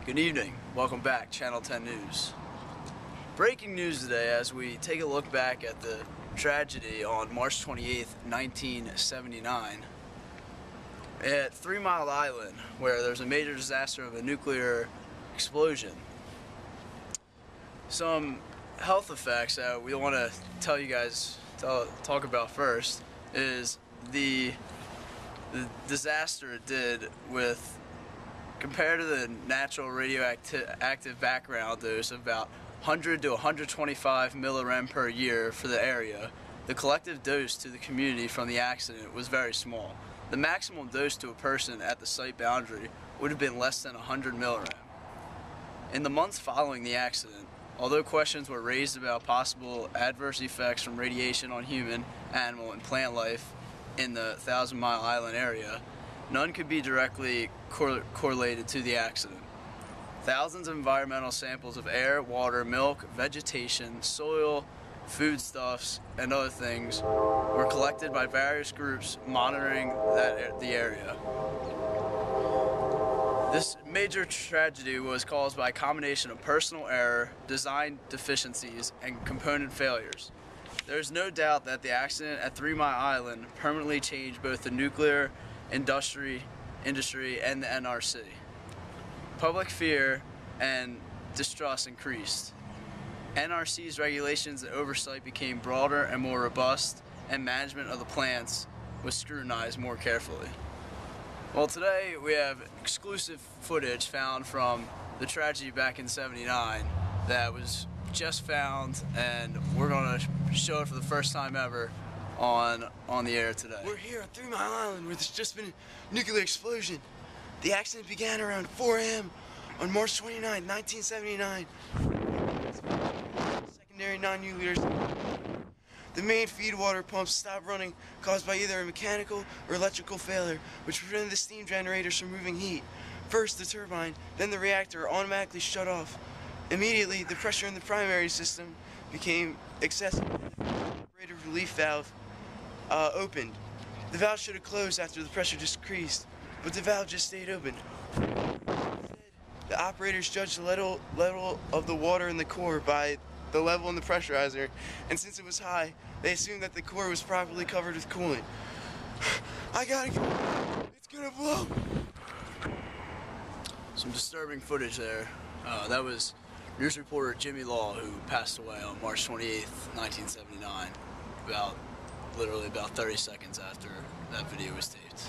Good evening. Welcome back, Channel 10 News. Breaking news today as we take a look back at the tragedy on March 28th, 1979 at 3 Mile Island, where there's a major disaster of a nuclear explosion. Some health effects that we want to tell you guys, talk about first is the disaster it did with, compared to the natural radioactive background dose of about 100 to 125 millirem per year for the area, the collective dose to the community from the accident was very small. The maximum dose to a person at the site boundary would have been less than 100 millirem. In the months following the accident, although questions were raised about possible adverse effects from radiation on human, animal, and plant life in the 1,000 Mile Island area, none could be directly correlated to the accident. Thousands of environmental samples of air, water, milk, vegetation, soil, foodstuffs, and other things were collected by various groups monitoring the area. This major tragedy was caused by a combination of personal error, design deficiencies, and component failures. There is no doubt that the accident at 3 Mile Island permanently changed both the nuclear industry and the NRC. Public fear and distrust increased. NRC's regulations and oversight became broader and more robust, and management of the plants was scrutinized more carefully. Well, today we have exclusive footage found from the tragedy back in '79 that was just found, and we're going to show it for the first time ever on the air today. We're here at 3 Mile Island where there's just been a nuclear explosion. The accident began around 4 a.m. on March 29, 1979. Secondary non-nuclear. The main feed water pumps stopped running, caused by either a mechanical or electrical failure, which prevented the steam generators from moving heat. First the turbine, then the reactor automatically shut off. Immediately, the pressure in the primary system became excessive. The operator relief valve opened. The valve should have closed after the pressure decreased, but the valve just stayed open. The operators judged the level of the water in the core by the level in the pressurizer, and since it was high, they assumed that the core was properly covered with coolant. I gotta go. It's gonna blow. Some disturbing footage there. That was news reporter Jimmy Law, who passed away on March 28th, 1979, literally about 30 seconds after that video was taped.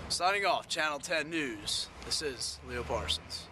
Signing off, Channel 10 News, this is Leo Parsons.